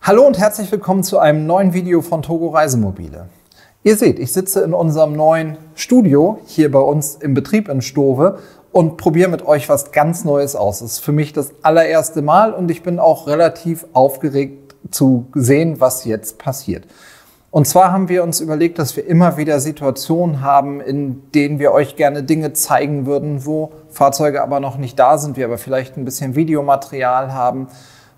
Hallo und herzlich willkommen zu einem neuen Video von Togo Reisemobile. Ihr seht, ich sitze in unserem neuen Studio hier bei uns im Betrieb in Stove und probiere mit euch was ganz Neues aus. Das ist für mich das allererste Mal und ich bin auch relativ aufgeregt zu sehen, was jetzt passiert. Und zwar haben wir uns überlegt, dass wir immer wieder Situationen haben, in denen wir euch gerne Dinge zeigen würden, wo Fahrzeuge aber noch nicht da sind, wir aber vielleicht ein bisschen Videomaterial haben,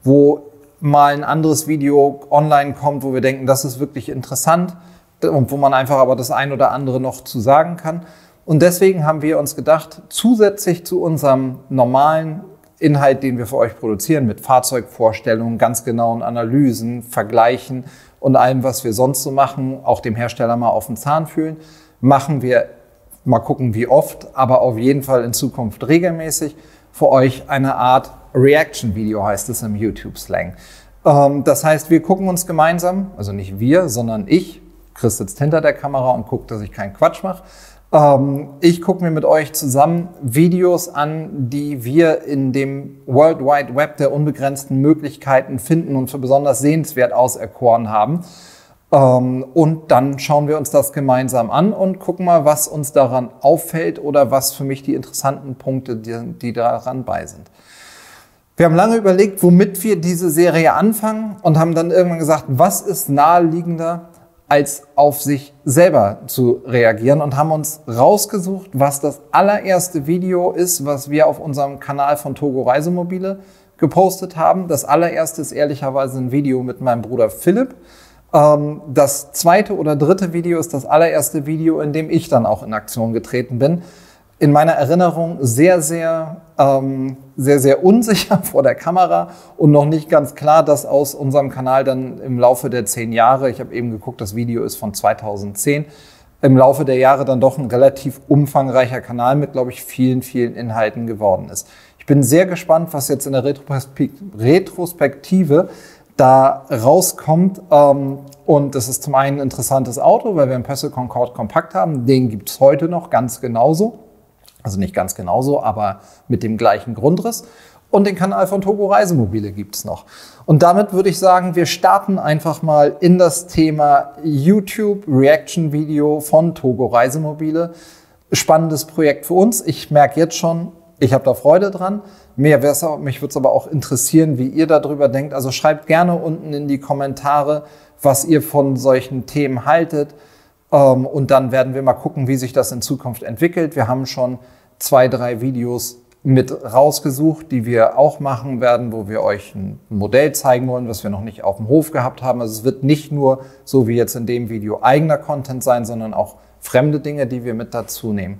wo mal ein anderes Video online kommt, wo wir denken, das ist wirklich interessant und wo man einfach aber das ein oder andere noch zu sagen kann. Und deswegen haben wir uns gedacht, zusätzlich zu unserem normalen Inhalt, den wir für euch produzieren, mit Fahrzeugvorstellungen, ganz genauen Analysen, Vergleichen und allem, was wir sonst so machen, auch dem Hersteller mal auf den Zahn fühlen, machen wir, mal gucken wie oft, aber auf jeden Fall in Zukunft regelmäßig für euch eine Art Reaction-Video, heißt es im YouTube-Slang. Das heißt, wir gucken uns gemeinsam, also nicht wir, sondern ich, Chris sitzt hinter der Kamera und guckt, dass ich keinen Quatsch mache. Ich gucke mir mit euch zusammen Videos an, die wir in dem World Wide Web der unbegrenzten Möglichkeiten finden und für besonders sehenswert auserkoren haben. Und dann schauen wir uns das gemeinsam an und gucken mal, was uns daran auffällt oder was für mich die interessanten Punkte, die daran bei sind. Wir haben lange überlegt, womit wir diese Serie anfangen und haben dann irgendwann gesagt, was ist naheliegender, als auf sich selber zu reagieren und haben uns rausgesucht, was das allererste Video ist, was wir auf unserem Kanal von Togo Reisemobile gepostet haben. Das allererste ist ehrlicherweise ein Video mit meinem Bruder Philipp. Das zweite oder dritte Video ist das allererste Video, in dem ich dann auch in Aktion getreten bin. In meiner Erinnerung sehr unsicher vor der Kamera und noch nicht ganz klar, dass aus unserem Kanal dann im Laufe der 10 Jahre, ich habe eben geguckt, das Video ist von 2010, im Laufe der Jahre dann doch ein relativ umfangreicher Kanal mit, glaube ich, vielen Inhalten geworden ist. Ich bin sehr gespannt, was jetzt in der Retrospektive da rauskommt. Und das ist zum einen ein interessantes Auto, weil wir einen Peugeot Concorde Kompakt haben. Den gibt es heute noch ganz genauso. Also nicht ganz genauso, aber mit dem gleichen Grundriss. Und den Kanal von Togo Reisemobile gibt es noch. Und damit würde ich sagen, wir starten einfach mal in das Thema YouTube Reaction Video von Togo Reisemobile. Spannendes Projekt für uns. Ich merke jetzt schon, ich habe da Freude dran. Mich würde es aber auch interessieren, wie ihr darüber denkt. Also schreibt gerne unten in die Kommentare, was ihr von solchen Themen haltet. Und dann werden wir mal gucken, wie sich das in Zukunft entwickelt. Wir haben schon 2, 3 Videos mit rausgesucht, die wir auch machen werden, wo wir euch ein Modell zeigen wollen, was wir noch nicht auf dem Hof gehabt haben. Also es wird nicht nur, so wie jetzt in dem Video, eigener Content sein, sondern auch fremde Dinge, die wir mit dazu nehmen.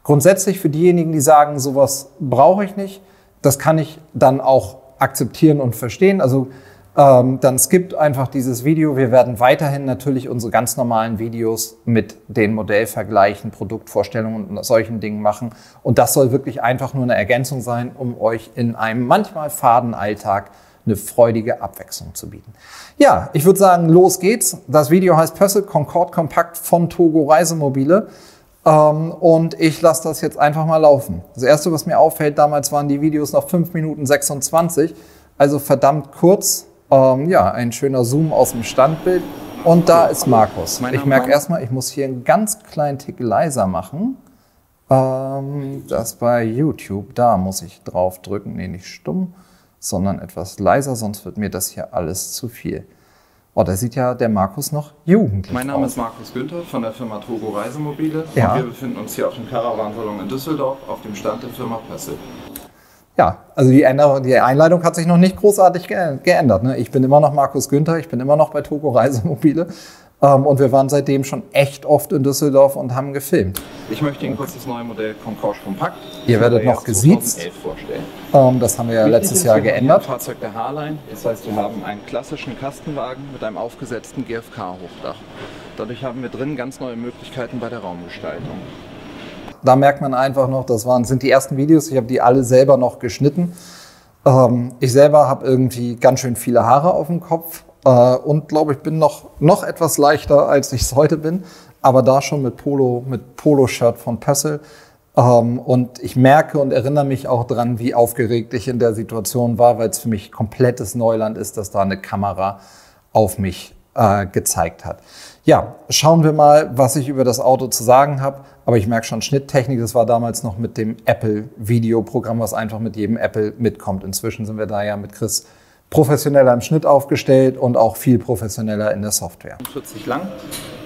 Grundsätzlich für diejenigen, die sagen, sowas brauche ich nicht, das kann ich dann auch akzeptieren und verstehen. Also dann skippt einfach dieses Video. Wir werden weiterhin natürlich unsere ganz normalen Videos mit den Modellvergleichen, Produktvorstellungen und solchen Dingen machen. Und das soll wirklich einfach nur eine Ergänzung sein, um euch in einem manchmal faden Alltag eine freudige Abwechslung zu bieten. Ja, ich würde sagen, los geht's. Das Video heißt Peugeot Concorde Kompakt von Togo Reisemobile. Und ich lasse das jetzt einfach mal laufen. Das erste, was mir auffällt, damals waren die Videos noch 5 Minuten 26, also verdammt kurz. Ja, ein schöner Zoom aus dem Standbild. Und da ist Markus. Ich merke erstmal, ich muss hier einen ganz kleinen Tick leiser machen. Das bei YouTube, da muss ich drauf drücken. Nee, nicht stumm, sondern etwas leiser, sonst wird mir das hier alles zu viel. Oh, da sieht ja der Markus noch jugendlich aus. Mein Name ist Markus Günther von der Firma Togo Reisemobile. Ja. Und wir befinden uns hier auf dem Caravan-Salon in Düsseldorf auf dem Stand der Firma Peugeot. Ja, also die Einleitung hat sich noch nicht großartig geändert. Ne? Ich bin immer noch Markus Günther, ich bin immer noch bei Togo Reisemobile und wir waren seitdem schon echt oft in Düsseldorf und haben gefilmt. Ich möchte Ihnen kurz das neue Modell Concorde Kompakt. Ihr werdet noch gesiezt. Vorstellen. Das haben wir ja letztes Jahr geändert. Ein Fahrzeug der H-Line, das heißt, wir haben einen klassischen Kastenwagen mit einem aufgesetzten GFK-Hochdach. Dadurch haben wir drin ganz neue Möglichkeiten bei der Raumgestaltung. Da merkt man einfach noch, sind die ersten Videos, ich habe die alle selber noch geschnitten. Ich selber habe irgendwie ganz schön viele Haare auf dem Kopf und glaube, ich bin noch etwas leichter, als ich es heute bin. Aber da schon mit Polo-Shirt von Peugeot. Und ich merke und erinnere mich auch dran, wie aufgeregt ich in der Situation war, weil es für mich komplettes Neuland ist, dass da eine Kamera auf mich gezeigt hat. Ja, schauen wir mal, was ich über das Auto zu sagen habe. Aber ich merke schon, Schnitttechnik, das war damals noch mit dem Apple-Videoprogramm, was einfach mit jedem Apple mitkommt. Inzwischen sind wir da ja mit Chris professioneller im Schnitt aufgestellt und auch viel professioneller in der Software. 40 lang,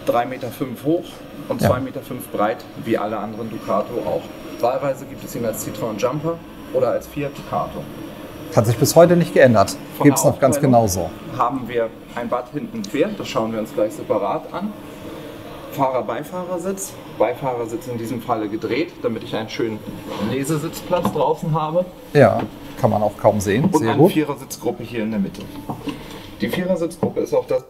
3,5 Meter hoch und 2,5 Meter breit, wie alle anderen Ducato auch. Wahlweise gibt es ihn als Citroën Jumper oder als Fiat Ducato. Hat sich bis heute nicht geändert. Gibt es noch ganz genauso. Haben wir ein Bad hinten quer, das schauen wir uns gleich separat an. Fahrer-Beifahrersitz. Beifahrersitz in diesem Falle gedreht, damit ich einen schönen Lesesitzplatz draußen habe. Ja, kann man auch kaum sehen. Und sehr eine gut. Vierersitzgruppe hier in der Mitte. Die Vierersitzgruppe ist auch das.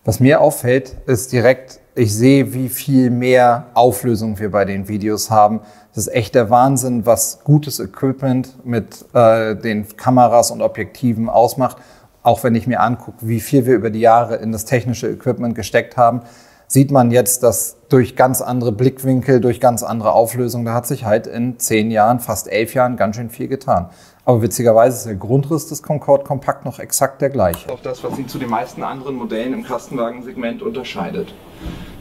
Was mir auffällt, ist direkt, ich sehe, wie viel mehr Auflösung wir bei den Videos haben. Das ist echt der Wahnsinn, was gutes Equipment mit den Kameras und Objektiven ausmacht. Auch wenn ich mir angucke, wie viel wir über die Jahre in das technische Equipment gesteckt haben, sieht man jetzt, dass durch ganz andere Blickwinkel, durch ganz andere Auflösung, da hat sich halt in 10 Jahren, fast 11 Jahren ganz schön viel getan. Aber witzigerweise ist der Grundriss des Concorde Compact noch exakt der gleiche. Auch das, was ihn zu den meisten anderen Modellen im Kastenwagensegment unterscheidet.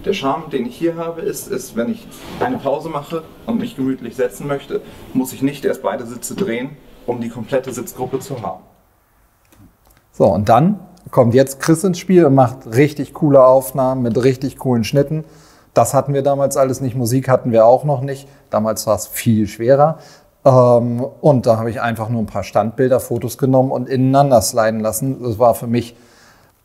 Der Charme, den ich hier habe, ist, wenn ich eine Pause mache und mich gemütlich setzen möchte, muss ich nicht erst beide Sitze drehen, um die komplette Sitzgruppe zu haben. So, und dann kommt jetzt Chris ins Spiel und macht richtig coole Aufnahmen mit richtig coolen Schnitten. Das hatten wir damals alles nicht, Musik hatten wir auch noch nicht. Damals war es viel schwerer. Und da habe ich einfach nur ein paar Standbilder, Fotos genommen und ineinander sliden lassen. Das war für mich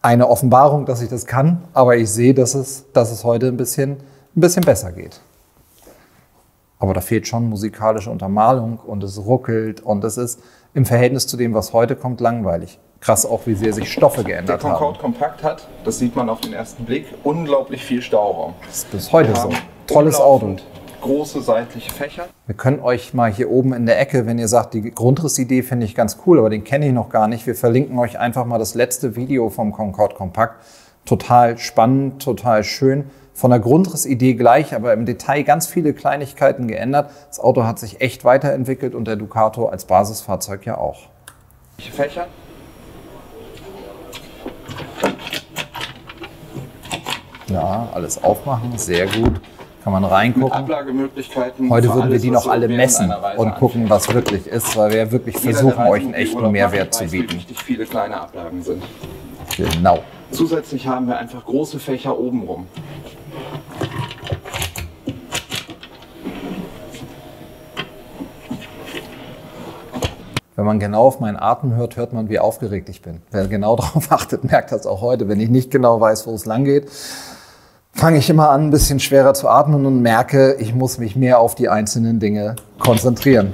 eine Offenbarung, dass ich das kann, aber ich sehe, dass es heute ein bisschen besser geht. Aber da fehlt schon musikalische Untermalung und es ruckelt und es ist im Verhältnis zu dem, was heute kommt, langweilig. Krass auch, wie sehr sich Stoffe geändert haben. Der Concorde Compact hat, das sieht man auf den ersten Blick, unglaublich viel Stauraum. Das ist bis heute so. Tolles Auto. Große seitliche Fächer. Wir können euch mal hier oben in der Ecke, wenn ihr sagt, die Grundrissidee finde ich ganz cool, aber den kenne ich noch gar nicht. Wir verlinken euch einfach mal das letzte Video vom Concorde Compact. Total spannend, total schön. Von der Grundrissidee gleich, aber im Detail ganz viele Kleinigkeiten geändert. Das Auto hat sich echt weiterentwickelt und der Ducato als Basisfahrzeug ja auch. Fächer. Ja, alles aufmachen, sehr gut. Kann man reingucken. Mit Ablagemöglichkeiten. Heute würden wir die noch alle messen und gucken, was wirklich ist, weil wir wirklich versuchen, euch einen echten Mehrwert zu bieten. Richtig viele kleine Ablagen sind. Genau. Zusätzlich haben wir einfach große Fächer obenrum. Wenn man genau auf meinen Atem hört, hört man, wie aufgeregt ich bin. Wer genau darauf achtet, merkt das auch heute. Wenn ich nicht genau weiß, wo es lang geht, fange ich immer an, ein bisschen schwerer zu atmen und merke, ich muss mich mehr auf die einzelnen Dinge konzentrieren.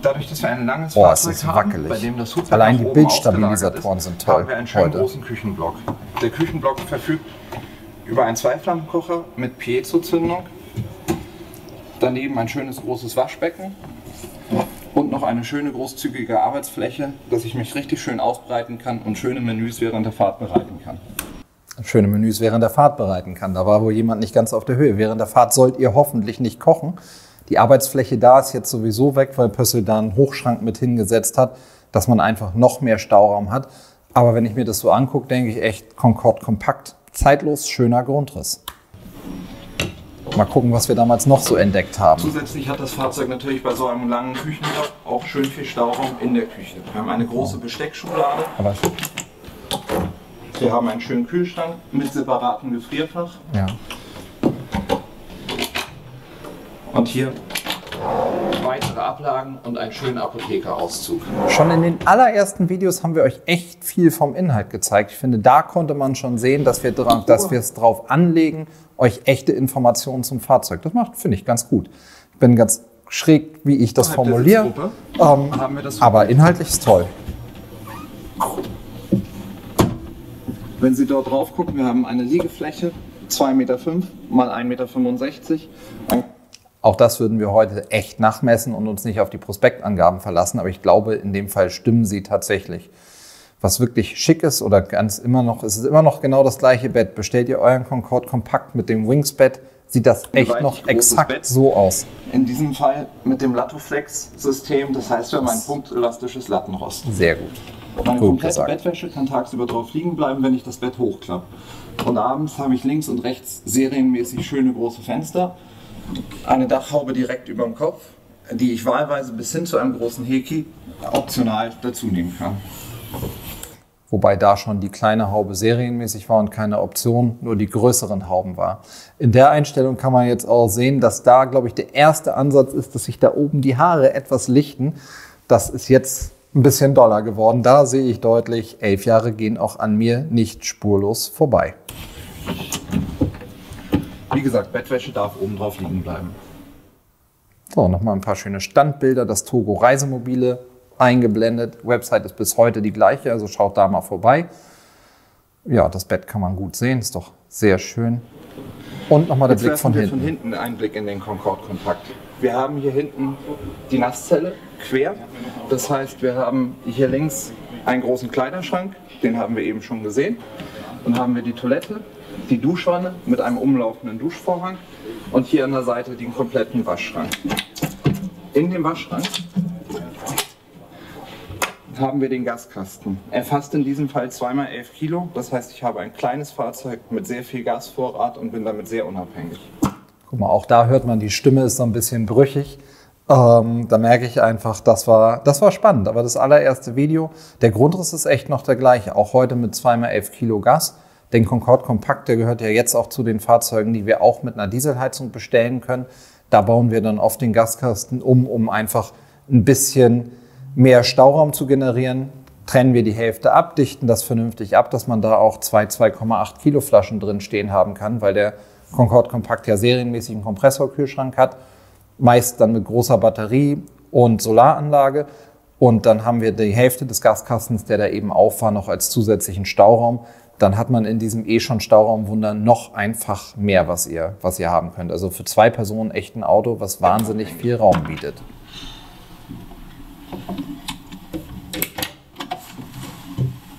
Dadurch, dass wir ein langes Fahrzeug haben, bei dem das Hutswerk allein die nach oben Bildstabilisatoren sind toll. Haben wir einen schönen heute. großen Küchenblock. Der Küchenblock verfügt über einen Zweiflammenkocher mit Piezo-Zündung, daneben ein schönes großes Waschbecken und noch eine schöne großzügige Arbeitsfläche, dass ich mich richtig schön ausbreiten kann und schöne Menüs während der Fahrt bereiten kann. Schöne Menüs während der Fahrt bereiten kann. Da war wohl jemand nicht ganz auf der Höhe. Während der Fahrt sollt ihr hoffentlich nicht kochen. Die Arbeitsfläche da ist jetzt sowieso weg, weil Pössl da einen Hochschrank mit hingesetzt hat, dass man einfach noch mehr Stauraum hat. Aber wenn ich mir das so angucke, denke ich echt Concorde Compact. Zeitlos schöner Grundriss. Mal gucken, was wir damals noch so entdeckt haben. Zusätzlich hat das Fahrzeug natürlich bei so einem langen Küchenblock auch schön viel Stauraum in der Küche. Wir haben eine große Besteckschublade. Aber Wir haben einen schönen Kühlschrank mit separatem Gefrierfach. ja. Und hier weitere Ablagen und einen schönen Apothekerauszug. Schon in den allerersten Videos haben wir euch echt viel vom Inhalt gezeigt. Ich finde, da konnte man schon sehen, dass wir es drauf anlegen, euch echte Informationen zum Fahrzeug. Das macht, finde ich, ganz gut. Ich bin ganz schräg, wie ich das formuliere. Aber inhaltlich ist toll. Wenn Sie dort drauf gucken, wir haben eine Liegefläche, 2,5 Meter mal 1,65 Meter. Auch das würden wir heute echt nachmessen und uns nicht auf die Prospektangaben verlassen. Aber ich glaube, in dem Fall stimmen sie tatsächlich. Was wirklich schick ist oder es ist immer noch genau das gleiche Bett. Bestellt ihr euren Concorde Compact mit dem Wingsbett sieht das echt gewaltig noch großes exakt Bett. so aus. In diesem Fall mit dem Latoflex-System, das heißt, wir haben ein punktelastisches Lattenrost. Sehr gut. Meine Gut komplette gesagt. Bettwäsche kann tagsüber drauf liegen bleiben, wenn ich das Bett hochklappe. Und abends habe ich links und rechts serienmäßig schöne große Fenster, eine Dachhaube direkt über dem Kopf, die ich wahlweise bis hin zu einem großen Heki optional dazu nehmen kann. Wobei da schon die kleine Haube serienmäßig war und keine Option, nur die größeren Hauben war. In der Einstellung kann man jetzt auch sehen, dass da, glaube ich, der erste Ansatz ist, dass sich da oben die Haare etwas lichten. Das ist jetzt ein bisschen doller geworden. Da sehe ich deutlich, 11 Jahre gehen auch an mir nicht spurlos vorbei. Wie gesagt, Bettwäsche darf oben drauf liegen bleiben. So, nochmal ein paar schöne Standbilder, das Togo Reisemobile eingeblendet. Website ist bis heute die gleiche, also schaut da mal vorbei. Ja, das Bett kann man gut sehen, ist doch sehr schön. Und nochmal der Blick von hinten. Von hinten einen Blick in den Concorde Kompakt. Wir haben hier hinten die Nasszelle quer. Das heißt, wir haben hier links einen großen Kleiderschrank, den haben wir eben schon gesehen. Dann haben wir die Toilette, die Duschwanne mit einem umlaufenden Duschvorhang und hier an der Seite den kompletten Waschschrank. In dem Waschschrank haben wir den Gaskasten. Er fasst in diesem Fall 2x11 Kilo. Das heißt, ich habe ein kleines Fahrzeug mit sehr viel Gasvorrat und bin damit sehr unabhängig. Guck mal, auch da hört man, die Stimme ist so ein bisschen brüchig. Da merke ich einfach, das war spannend. Aber das allererste Video, der Grundriss ist echt noch der gleiche. Auch heute mit 2x11 Kilo Gas. Den Concorde Kompakt, der gehört ja jetzt auch zu den Fahrzeugen, die wir auch mit einer Dieselheizung bestellen können. Da bauen wir dann auf den Gaskasten um einfach ein bisschen mehr Stauraum zu generieren, trennen wir die Hälfte ab, dichten das vernünftig ab, dass man da auch 2,8 Kilo Flaschen drin stehen haben kann, weil der Concorde Kompakt ja serienmäßig einen Kompressorkühlschrank hat, meist dann mit großer Batterie und Solaranlage. Und dann haben wir die Hälfte des Gaskastens, der da eben auf war, noch als zusätzlichen Stauraum. Dann hat man in diesem schon Stauraumwunder noch einfach mehr, was ihr haben könnt. Also für 2 Personen echt ein Auto, was wahnsinnig viel Raum bietet.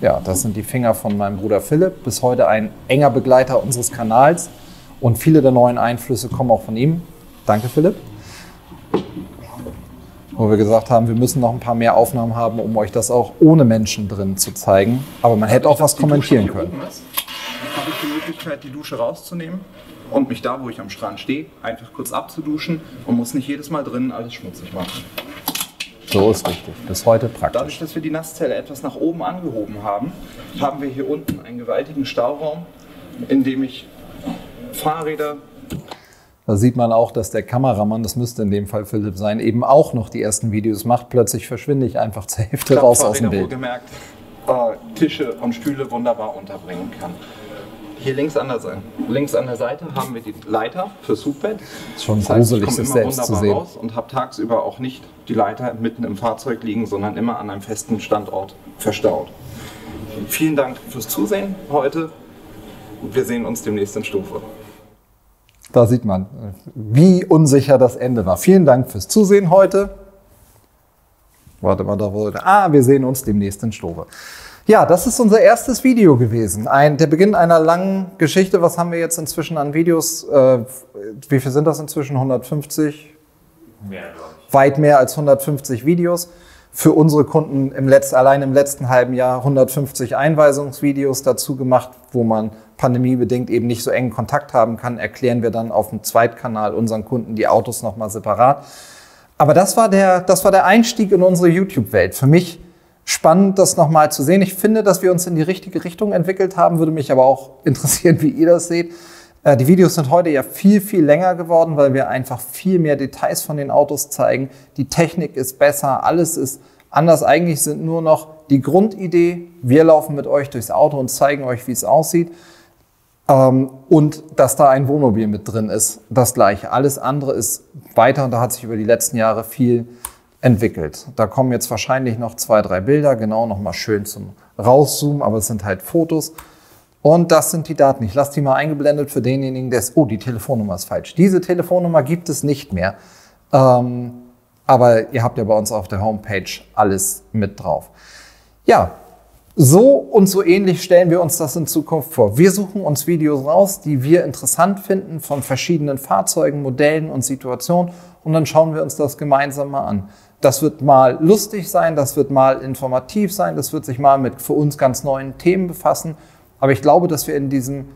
Ja, das sind die Finger von meinem Bruder Philipp, bis heute ein enger Begleiter unseres Kanals und viele der neuen Einflüsse kommen auch von ihm. Danke, Philipp. Wo wir gesagt haben, wir müssen noch ein paar mehr Aufnahmen haben, um euch das auch ohne Menschen drin zu zeigen. Aber man hätte auch was kommentieren können. Habe ich die Möglichkeit, die Dusche rauszunehmen und mich da, wo ich am Strand stehe, einfach kurz abzuduschen und muss nicht jedes Mal drinnen alles schmutzig machen. So ist richtig. Bis heute praktisch. Dadurch, dass wir die Nasszelle etwas nach oben angehoben haben, haben wir hier unten einen gewaltigen Stauraum, in dem ich Fahrräder... Da sieht man auch, dass der Kameramann, das müsste in dem Fall Philipp sein, eben auch noch die ersten Videos macht. Plötzlich verschwinde ich einfach zur Hälfte raus aus dem Bild. Wohlgemerkt, Tische und Stühle wunderbar unterbringen kann. Hier links an der Seite haben wir die Leiter fürs Hubbett. Ist schon gruselig, sich selbst zu sehen. Raus und habe tagsüber auch nicht die Leiter mitten im Fahrzeug liegen, sondern immer an einem festen Standort verstaut. Vielen Dank fürs Zusehen heute. Wir sehen uns demnächst in Stufe. Da sieht man, wie unsicher das Ende war. Vielen Dank fürs Zusehen heute. Warte mal, da wurde... wir sehen uns demnächst in Stufe. Ja, das ist unser erstes Video gewesen. Der Beginn einer langen Geschichte. Was haben wir jetzt inzwischen an Videos? Wie viel sind das inzwischen? 150? Mehr, glaube ich. Weit mehr als 150 Videos. Für unsere Kunden allein im letzten halben Jahr 150 Einweisungsvideos dazu gemacht, wo man pandemiebedingt eben nicht so engen Kontakt haben kann. Erklären wir dann auf dem Zweitkanal unseren Kunden die Autos nochmal separat. Aber das war der Einstieg in unsere YouTube-Welt. Für mich spannend, das nochmal zu sehen. Ich finde, dass wir uns in die richtige Richtung entwickelt haben. Würde mich aber auch interessieren, wie ihr das seht. Die Videos sind heute ja viel, viel länger geworden, weil wir einfach viel mehr Details von den Autos zeigen. Die Technik ist besser, alles ist anders. Eigentlich sind nur noch die Grundidee, wir laufen mit euch durchs Auto und zeigen euch, wie es aussieht. Und dass da ein Wohnmobil mit drin ist, das Gleiche. Alles andere ist weiter und da hat sich über die letzten Jahre viel entwickelt. Da kommen jetzt wahrscheinlich noch 2, 3 Bilder, genau nochmal schön zum Rauszoomen, aber es sind halt Fotos. Und das sind die Daten. Ich lasse die mal eingeblendet für denjenigen, der die Telefonnummer ist falsch. Diese Telefonnummer gibt es nicht mehr. Aber ihr habt ja bei uns auf der Homepage alles mit drauf. Ja, So und so ähnlich stellen wir uns das in Zukunft vor. Wir suchen uns Videos raus, die wir interessant finden von verschiedenen Fahrzeugen, Modellen und Situationen und dann schauen wir uns das gemeinsam mal an. Das wird mal lustig sein, das wird mal informativ sein, das wird sich mal mit für uns ganz neuen Themen befassen. Aber ich glaube, dass wir in diesem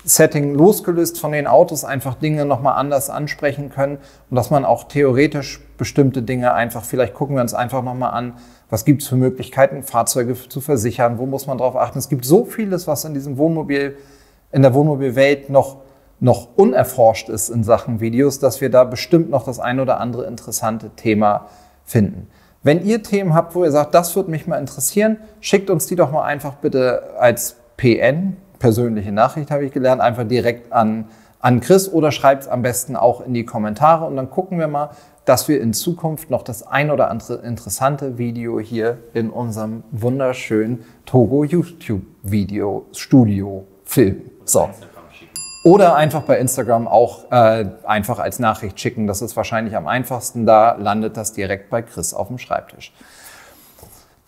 Setting losgelöst von den Autos einfach Dinge nochmal anders ansprechen können und dass man auch theoretisch bestimmte Dinge einfach, vielleicht gucken wir uns einfach nochmal an, was gibt es für Möglichkeiten, Fahrzeuge zu versichern, wo muss man drauf achten. Es gibt so vieles, was in diesem in der Wohnmobilwelt noch unerforscht ist in Sachen Videos, dass wir da bestimmt noch das ein oder andere interessante Thema finden. Wenn ihr Themen habt, wo ihr sagt, das würde mich mal interessieren, schickt uns die doch mal einfach bitte als PN, persönliche Nachricht habe ich gelernt, einfach direkt an Chris oder schreibt es am besten auch in die Kommentare und dann gucken wir mal, dass wir in Zukunft noch das ein oder andere interessante Video hier in unserem wunderschönen Togo YouTube-Video-Studio filmen. So. Oder einfach bei Instagram auch einfach als Nachricht schicken. Das ist wahrscheinlich am einfachsten. Da landet das direkt bei Chris auf dem Schreibtisch.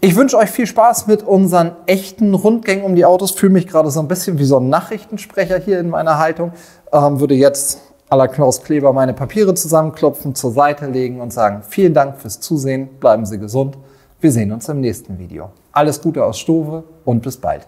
Ich wünsche euch viel Spaß mit unseren echten Rundgängen um die Autos. Fühle mich gerade so ein bisschen wie so ein Nachrichtensprecher hier in meiner Haltung. Würde jetzt à la Knaus Kleber meine Papiere zusammenklopfen, zur Seite legen und sagen, vielen Dank fürs Zusehen, bleiben Sie gesund. Wir sehen uns im nächsten Video. Alles Gute aus Stove und bis bald.